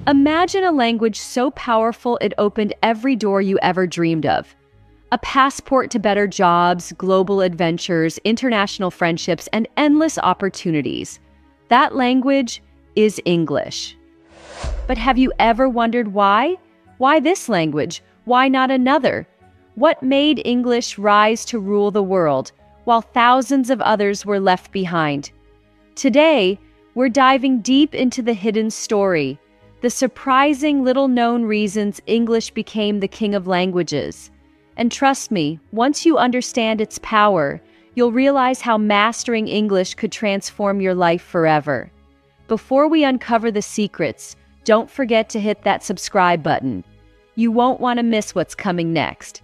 Imagine a language so powerful it opened every door you ever dreamed of. A passport to better jobs, global adventures, international friendships, and endless opportunities. That language is English. But have you ever wondered why? Why this language? Why not another? What made English rise to rule the world, while thousands of others were left behind? Today, we're diving deep into the hidden story, the surprising little-known reasons English became the king of languages. And trust me, once you understand its power, you'll realize how mastering English could transform your life forever. Before we uncover the secrets, don't forget to hit that subscribe button. You won't want to miss what's coming next.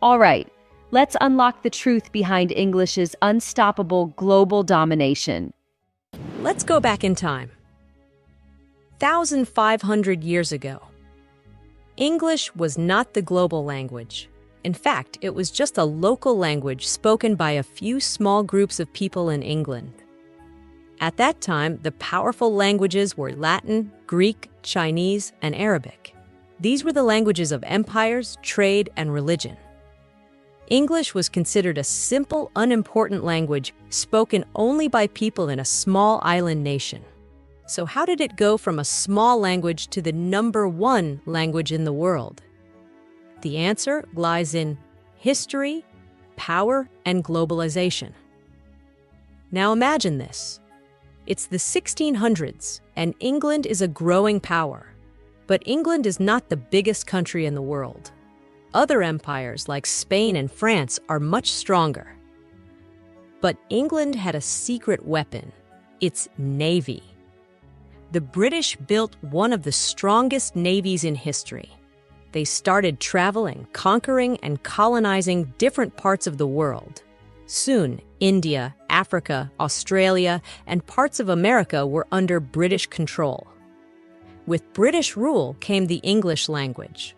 All right, let's unlock the truth behind English's unstoppable global domination. Let's go back in time. 1,500 years ago. English was not the global language. In fact, it was just a local language spoken by a few small groups of people in England. At that time, the powerful languages were Latin, Greek, Chinese, and Arabic. These were the languages of empires, trade, and religion. English was considered a simple, unimportant language spoken only by people in a small island nation. So how did it go from a small language to the #1 language in the world? The answer lies in history, power, and globalization. Now imagine this. It's the 1600s, and England is a growing power. But England is not the biggest country in the world. Other empires like Spain and France are much stronger. But England had a secret weapon, its navy. The British built one of the strongest navies in history. They started traveling, conquering, and colonizing different parts of the world. Soon, India, Africa, Australia, and parts of America were under British control. With British rule came the English language.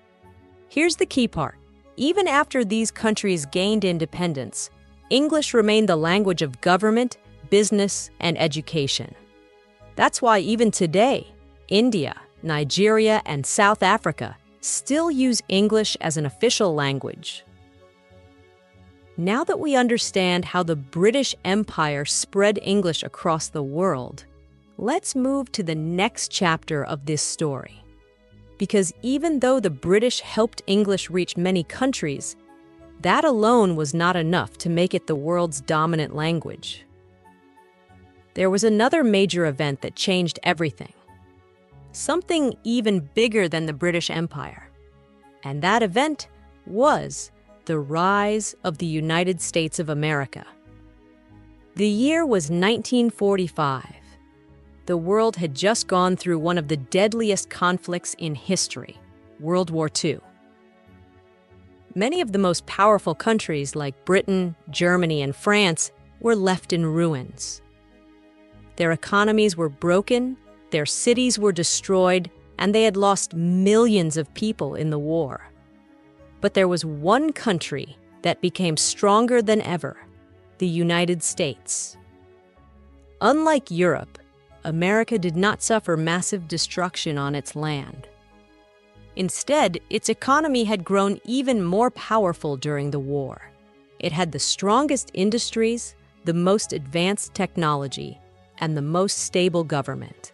Here's the key part. Even after these countries gained independence, English remained the language of government, business, and education. That's why even today, India, Nigeria, and South Africa still use English as an official language. Now that we understand how the British Empire spread English across the world, let's move to the next chapter of this story. Because even though the British helped English reach many countries, that alone was not enough to make it the world's dominant language. There was another major event that changed everything. Something even bigger than the British Empire. And that event was the rise of the United States of America. The year was 1945. The world had just gone through one of the deadliest conflicts in history, World War II. Many of the most powerful countries like Britain, Germany, and France were left in ruins. Their economies were broken, their cities were destroyed, and they had lost millions of people in the war. But there was one country that became stronger than ever, the United States. Unlike Europe, America did not suffer massive destruction on its land. Instead, its economy had grown even more powerful during the war. It had the strongest industries, the most advanced technology, and the most stable government.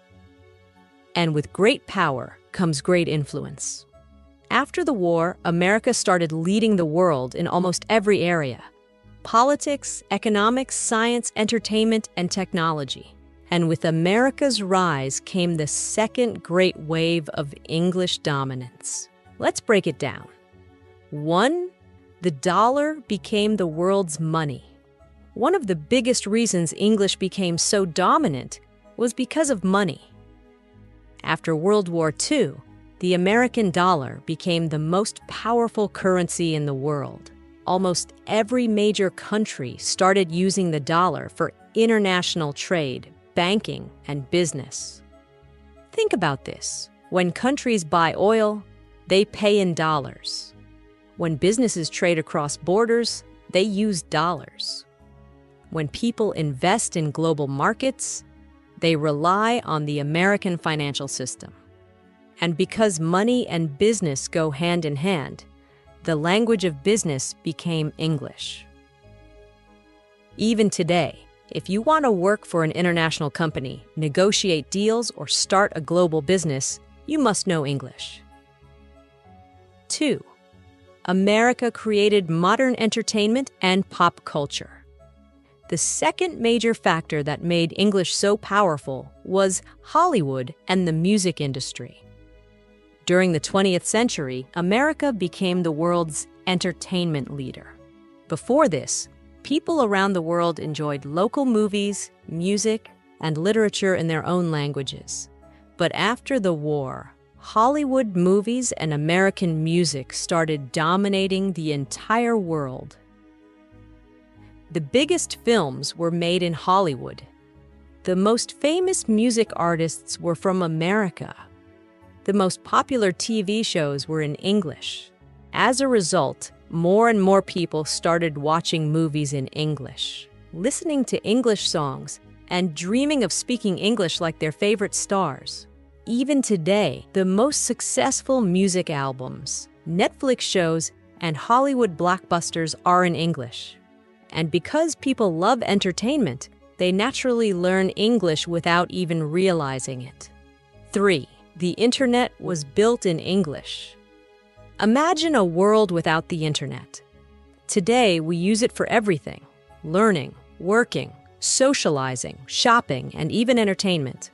And with great power comes great influence. After the war, America started leading the world in almost every area: politics, economics, science, entertainment, and technology. And with America's rise came the second great wave of English dominance. Let's break it down. 1. The dollar became the world's money. One of the biggest reasons English became so dominant was because of money. After World War II, the American dollar became the most powerful currency in the world. Almost every major country started using the dollar for international trade, banking, and business. Think about this. When countries buy oil, they pay in dollars. When businesses trade across borders, they use dollars. When people invest in global markets, they rely on the American financial system. And because money and business go hand in hand, the language of business became English. Even today, if you want to work for an international company, negotiate deals, or start a global business, you must know English. 2. America created modern entertainment and pop culture. The second major factor that made English so powerful was Hollywood and the music industry. During the 20th century, America became the world's entertainment leader. Before this, people around the world enjoyed local movies, music, and literature in their own languages. But after the war, Hollywood movies and American music started dominating the entire world. The biggest films were made in Hollywood. The most famous music artists were from America. The most popular TV shows were in English. As a result, more and more people started watching movies in English, listening to English songs, and dreaming of speaking English like their favorite stars. Even today, the most successful music albums, Netflix shows, and Hollywood blockbusters are in English. And because people love entertainment, they naturally learn English without even realizing it. 3. The internet was built in English. Imagine a world without the internet. Today, we use it for everything: learning, working, socializing, shopping, and even entertainment.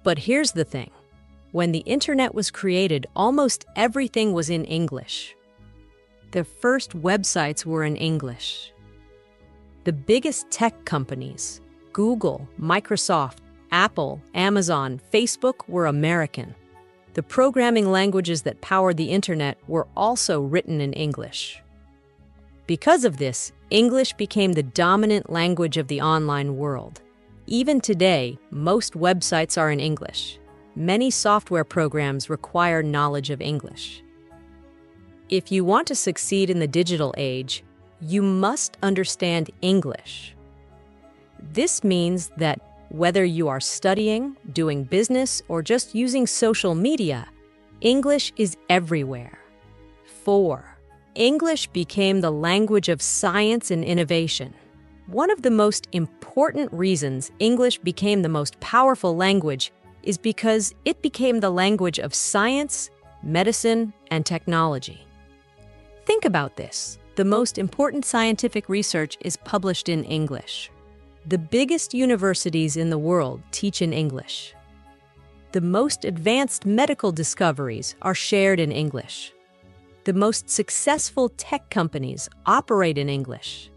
But here's the thing. When the internet was created, almost everything was in English. The first websites were in English. The biggest tech companies, Google, Microsoft, Apple, Amazon, Facebook, were American. The programming languages that powered the internet were also written in English. Because of this, English became the dominant language of the online world. Even today, most websites are in English. Many software programs require knowledge of English. If you want to succeed in the digital age, you must understand English. This means that whether you are studying, doing business, or just using social media, English is everywhere. 4. English became the language of science and innovation. One of the most important reasons English became the most powerful language is because it became the language of science, medicine, and technology. Think about this. The most important scientific research is published in English. The biggest universities in the world teach in English. The most advanced medical discoveries are shared in English. The most successful tech companies operate in English.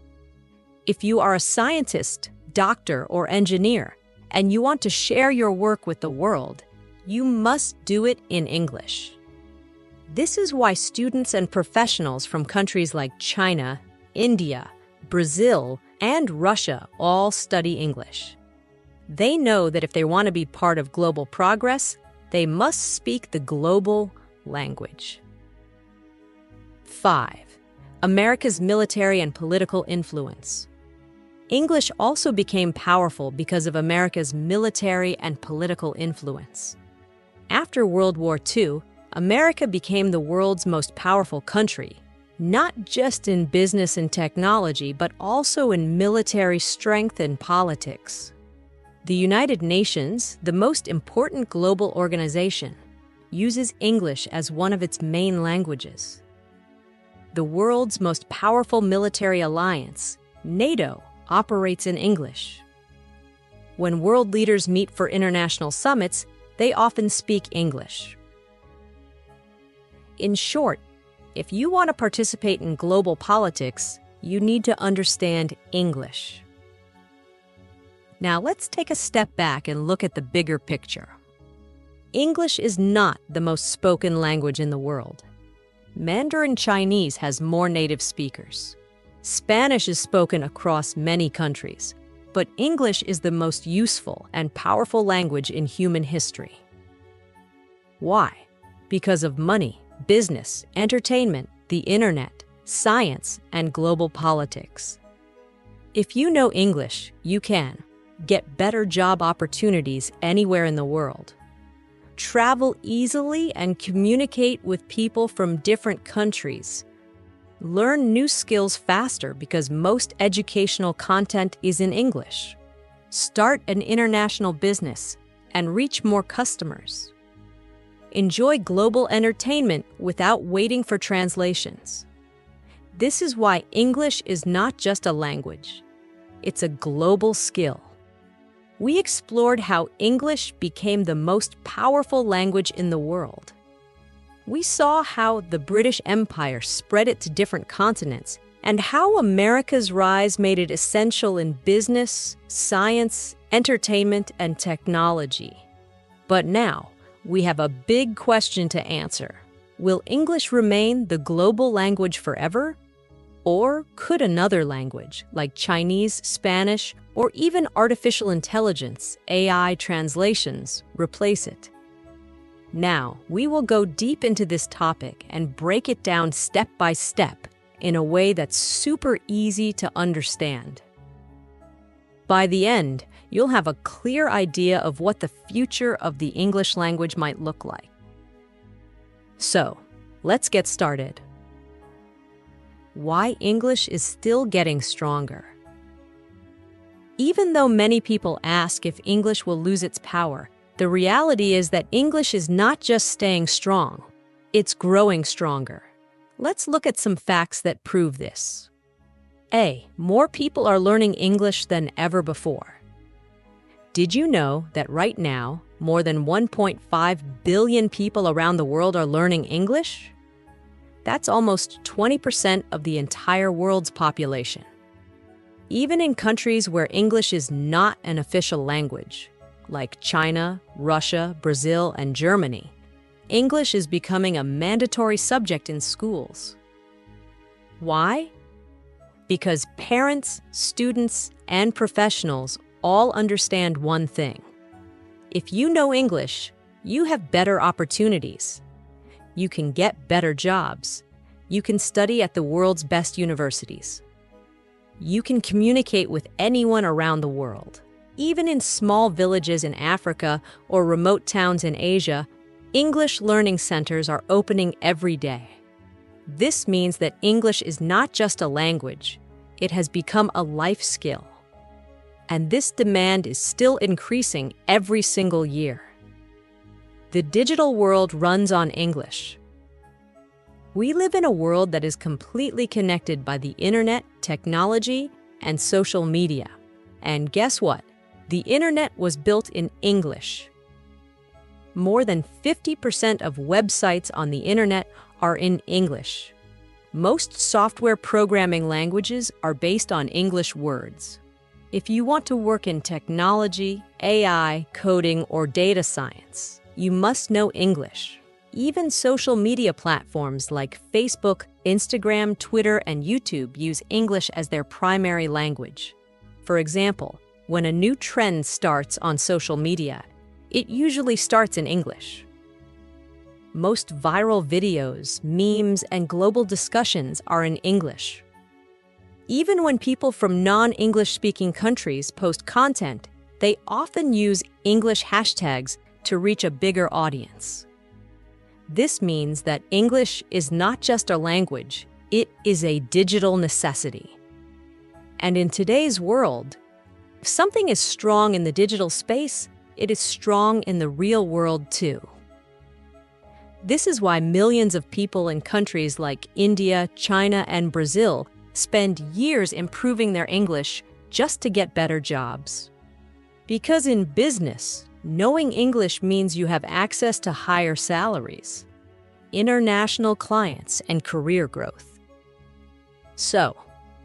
If you are a scientist, doctor, or engineer, and you want to share your work with the world, you must do it in English. This is why students and professionals from countries like China, India, Brazil, and Russia all study English. They know that if they want to be part of global progress, they must speak the global language. 5. America's military and political influence. English also became powerful because of America's military and political influence. After World War II, America became the world's most powerful country, not just in business and technology, but also in military strength and politics. The United Nations, the most important global organization, uses English as one of its main languages. The world's most powerful military alliance, NATO, operates in English. When world leaders meet for international summits, they often speak English. In short, if you want to participate in global politics, you need to understand English. Now let's take a step back and look at the bigger picture. English is not the most spoken language in the world. Mandarin Chinese has more native speakers. Spanish is spoken across many countries, but English is the most useful and powerful language in human history. Why? Because of money, business, entertainment, the internet, science, and global politics. If you know English, you can get better job opportunities anywhere in the world. travel easily and communicate with people from different countries. Learn new skills faster because most educational content is in English. Start an international business and reach more customers. Enjoy global entertainment without waiting for translations. This is why English is not just a language. It's a global skill. We explored how English became the most powerful language in the world. We saw how the British Empire spread it to different continents and how America's rise made it essential in business, science, entertainment, and technology. But now, we have a big question to answer. Will English remain the global language forever? Or could another language, like Chinese, Spanish, or even artificial intelligence, AI translations, replace it? Now, we will go deep into this topic and break it down step by step in a way that's super easy to understand. By the end, you'll have a clear idea of what the future of the English language might look like. So, let's get started. Why English is still getting stronger. Even though many people ask if English will lose its power, the reality is that English is not just staying strong, it's growing stronger. Let's look at some facts that prove this. A. More people are learning English than ever before. Did you know that right now, more than 1.5 billion people around the world are learning English? That's almost 20% of the entire world's population. Even in countries where English is not an official language, like China, Russia, Brazil, and Germany, English is becoming a mandatory subject in schools. Why? Because parents, students, and professionals all understand one thing. If you know English, you have better opportunities. You can get better jobs. You can study at the world's best universities. You can communicate with anyone around the world. Even in small villages in Africa or remote towns in Asia, English learning centers are opening every day. This means that English is not just a language, it has become a life skill. And this demand is still increasing every single year. The digital world runs on English. We live in a world that is completely connected by the internet, technology, and social media. And guess what? The internet was built in English. More than 50% of websites on the internet are in English. Most software programming languages are based on English words. If you want to work in technology, AI, coding, or data science, you must know English. Even social media platforms like Facebook, Instagram, Twitter, and YouTube use English as their primary language. For example, when a new trend starts on social media, it usually starts in English. Most viral videos, memes, and global discussions are in English. Even when people from non-English-speaking countries post content, they often use English hashtags to reach a bigger audience. This means that English is not just a language, it is a digital necessity. And in today's world, if something is strong in the digital space, it is strong in the real world too. This is why millions of people in countries like India, China, and Brazil spend years improving their English just to get better jobs. Because in business, knowing English means you have access to higher salaries, international clients, and career growth. So,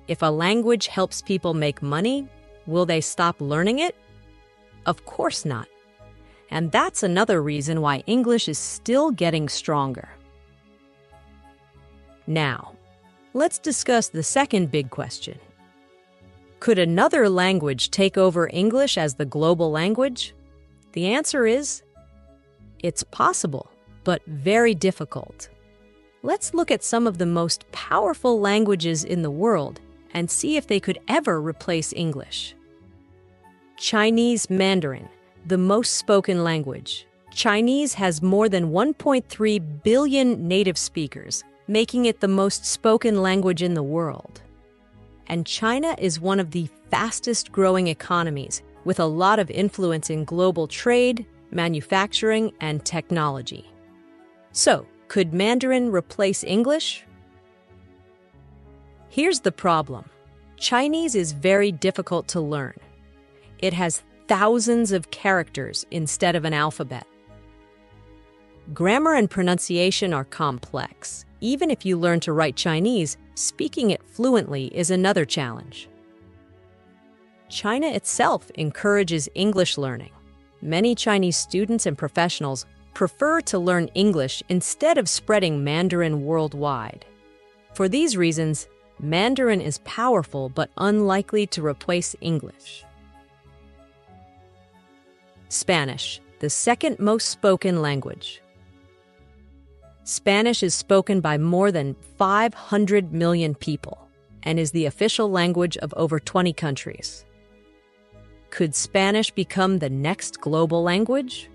if a language helps people make money, will they stop learning it? Of course not. And that's another reason why English is still getting stronger. Now, let's discuss the second big question. Could another language take over English as the global language? The answer is, it's possible, but very difficult. Let's look at some of the most powerful languages in the world and see if they could ever replace English. Chinese Mandarin, the most spoken language. Chinese has more than 1.3 billion native speakers, making it the most spoken language in the world. And China is one of the fastest-growing economies, with a lot of influence in global trade, manufacturing, and technology. So, could Mandarin replace English? Here's the problem. Chinese is very difficult to learn. It has thousands of characters instead of an alphabet. Grammar and pronunciation are complex. Even if you learn to write Chinese, speaking it fluently is another challenge. China itself encourages English learning. Many Chinese students and professionals prefer to learn English instead of spreading Mandarin worldwide. For these reasons, Mandarin is powerful but unlikely to replace English. Spanish, the second most spoken language. Spanish is spoken by more than 500 million people and is the official language of over 20 countries. Could Spanish become the next global language?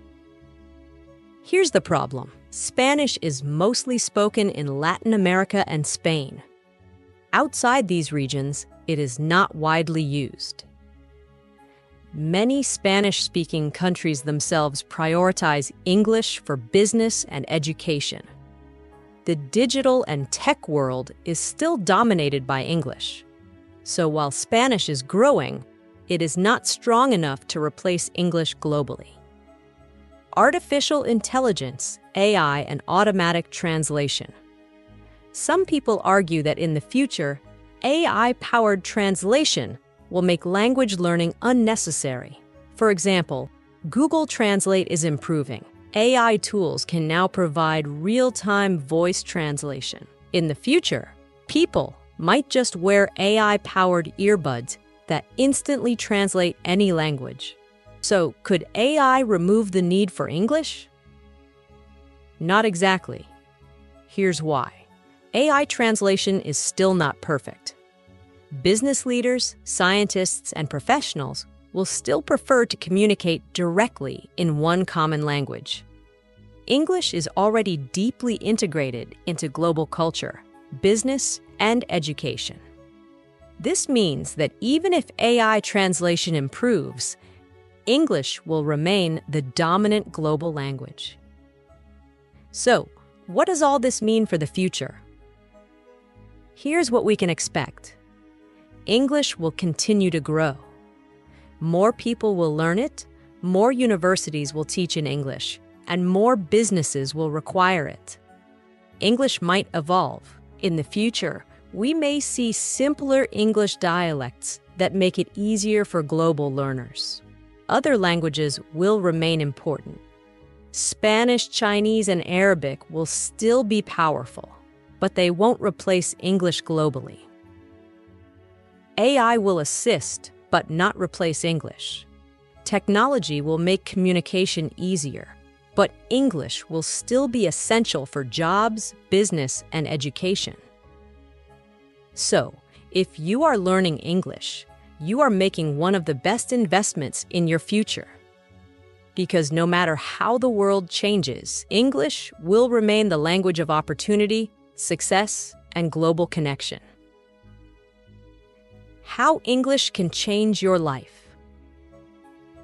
Here's the problem. Spanish is mostly spoken in Latin America and Spain. Outside these regions, it is not widely used. Many Spanish-speaking countries themselves prioritize English for business and education. The digital and tech world is still dominated by English. So while Spanish is growing, it is not strong enough to replace English globally. Artificial intelligence, AI, and automatic translation. Some people argue that in the future, AI-powered translation will make language learning unnecessary. For example, Google Translate is improving. AI tools can now provide real-time voice translation. In the future, people might just wear AI-powered earbuds that instantly translate any language. So, could AI remove the need for English? Not exactly. Here's why. AI translation is still not perfect. Business leaders, scientists, and professionals will still prefer to communicate directly in one common language. English is already deeply integrated into global culture, business, and education. This means that even if AI translation improves, English will remain the dominant global language. So, what does all this mean for the future? Here's what we can expect. English will continue to grow. More people will learn it, more universities will teach in English, and more businesses will require it. English might evolve. In the future, we may see simpler English dialects that make it easier for global learners. Other languages will remain important. Spanish, Chinese, and Arabic will still be powerful, but they won't replace English globally. AI will assist, but not replace English. Technology will make communication easier, but English will still be essential for jobs, business, and education. So, if you are learning English, you are making one of the best investments in your future. Because no matter how the world changes, English will remain the language of opportunity, success, and global connection. How English can change your life.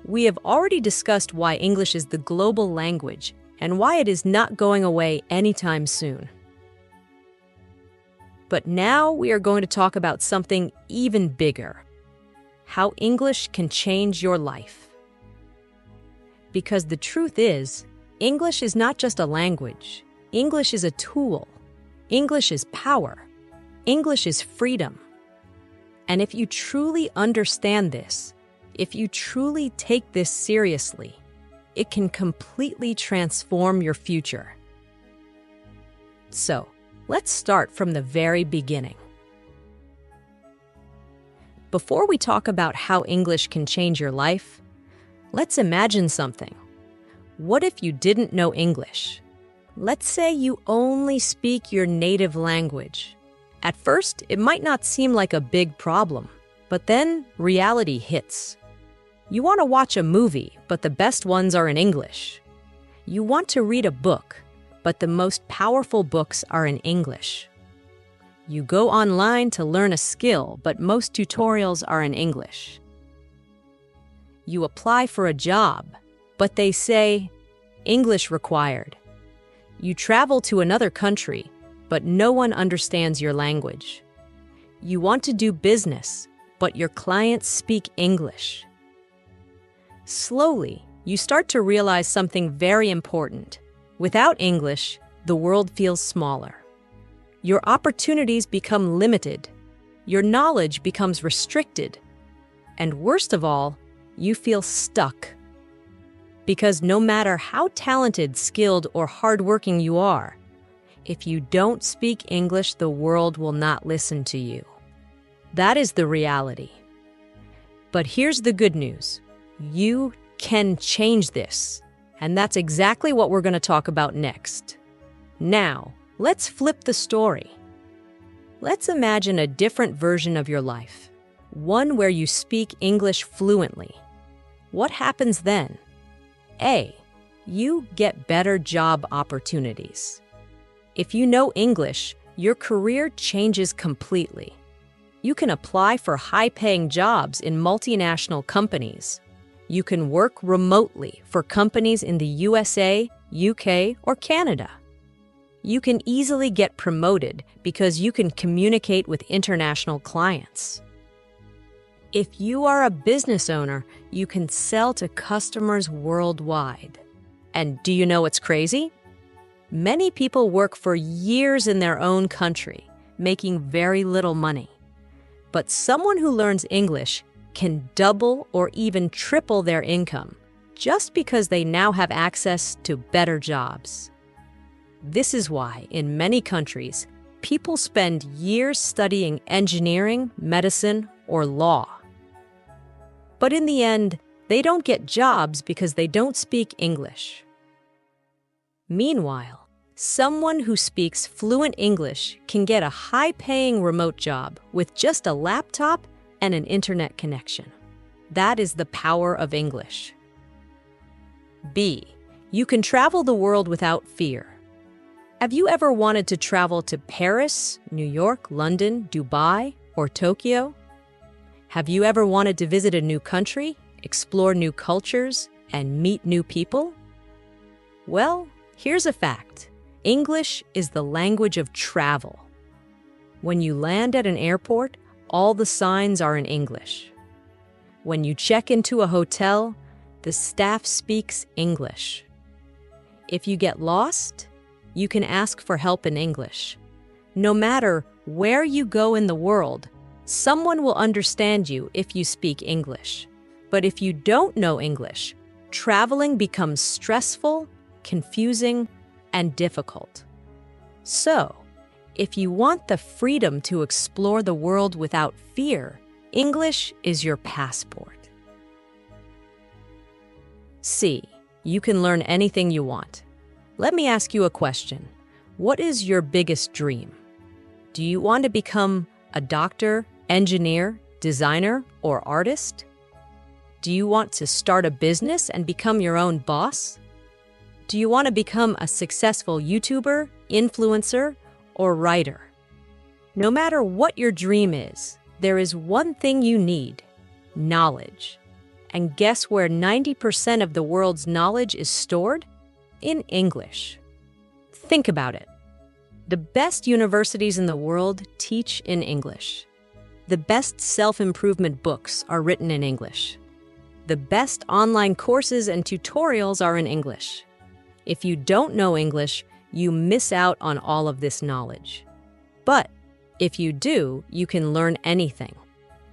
We have already discussed why English is the global language and why it is not going away anytime soon. But now we are going to talk about something even bigger: how English can change your life. Because the truth is, English is not just a language. English is a tool. English is power. English is freedom. And if you truly understand this, if you truly take this seriously, it can completely transform your future. So, let's start from the very beginning. Before we talk about how English can change your life, let's imagine something. What if you didn't know English? Let's say you only speak your native language. At first, it might not seem like a big problem, but then reality hits. You want to watch a movie, but the best ones are in English. You want to read a book, but the most powerful books are in English. You go online to learn a skill, but most tutorials are in English. You apply for a job, but they say, English required. You travel to another country, but no one understands your language. You want to do business, but your clients speak English. Slowly, you start to realize something very important. Without English, the world feels smaller. Your opportunities become limited. Your knowledge becomes restricted. And worst of all, you feel stuck. Because no matter how talented, skilled, or hardworking you are, if you don't speak English, the world will not listen to you. That is the reality. But here's the good news. You can change this. And that's exactly what we're going to talk about next. Now, let's flip the story. Let's imagine a different version of your life. One where you speak English fluently. What happens then? A. You get better job opportunities. If you know English, your career changes completely. You can apply for high-paying jobs in multinational companies. You can work remotely for companies in the USA, UK, or Canada. You can easily get promoted because you can communicate with international clients. If you are a business owner, you can sell to customers worldwide. And do you know what's crazy? Many people work for years in their own country, making very little money. But someone who learns English can double or even triple their income just because they now have access to better jobs. This is why, in many countries, people spend years studying engineering, medicine, or law. But in the end, they don't get jobs because they don't speak English. Meanwhile, someone who speaks fluent English can get a high-paying remote job with just a laptop and an internet connection. That is the power of English. B. You can travel the world without fear. Have you ever wanted to travel to Paris, New York, London, Dubai, or Tokyo? Have you ever wanted to visit a new country, explore new cultures, and meet new people? Well, here's a fact. English is the language of travel. When you land at an airport, all the signs are in English. When you check into a hotel, the staff speaks English. If you get lost, you can ask for help in English. No matter where you go in the world, someone will understand you if you speak English. But if you don't know English, traveling becomes stressful, confusing, and difficult. So, if you want the freedom to explore the world without fear, English is your passport. C. You can learn anything you want. Let me ask you a question. What is your biggest dream? Do you want to become a doctor, engineer, designer, or artist? Do you want to start a business and become your own boss? Do you want to become a successful YouTuber, influencer, or writer? No matter what your dream is, there is one thing you need: knowledge. And guess where 90% of the world's knowledge is stored? In English. Think about it. The best universities in the world teach in English. The best self-improvement books are written in English. The best online courses and tutorials are in English. If you don't know English, you miss out on all of this knowledge. But if you do, you can learn anything.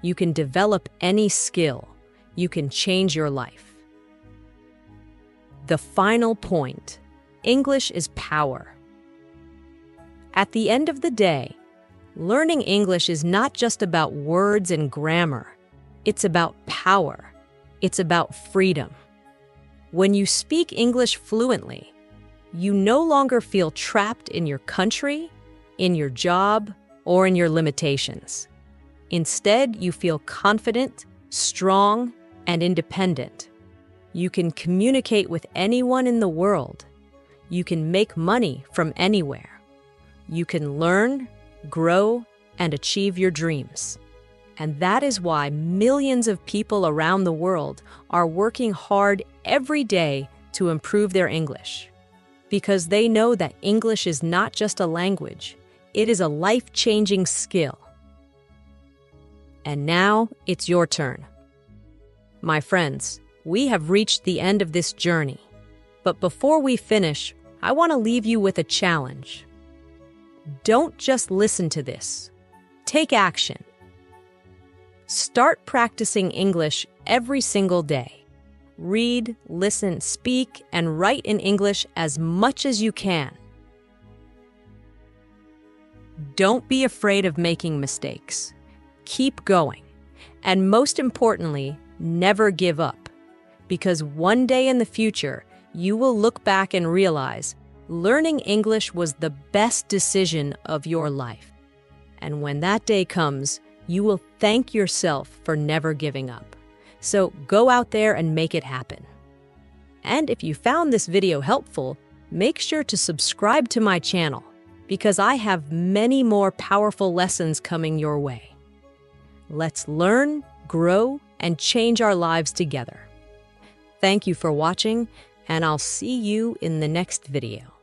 You can develop any skill. You can change your life. The final point: English is power. At the end of the day, learning English is not just about words and grammar. It's about power. It's about freedom. When you speak English fluently, you no longer feel trapped in your country, in your job, or in your limitations. Instead, you feel confident, strong, and independent. You can communicate with anyone in the world. You can make money from anywhere. You can learn, grow, and achieve your dreams. And that is why millions of people around the world are working hard every day to improve their English. Because they know that English is not just a language, it is a life-changing skill. And now it's your turn. My friends, we have reached the end of this journey. But before we finish, I want to leave you with a challenge. Don't just listen to this. Take action. Start practicing English every single day. Read, listen, speak, and write in English as much as you can. Don't be afraid of making mistakes. Keep going. And most importantly, never give up. Because one day in the future, you will look back and realize learning English was the best decision of your life. And when that day comes, you will thank yourself for never giving up. So go out there and make it happen. And if you found this video helpful, make sure to subscribe to my channel because I have many more powerful lessons coming your way. Let's learn, grow, and change our lives together. Thank you for watching, and I'll see you in the next video.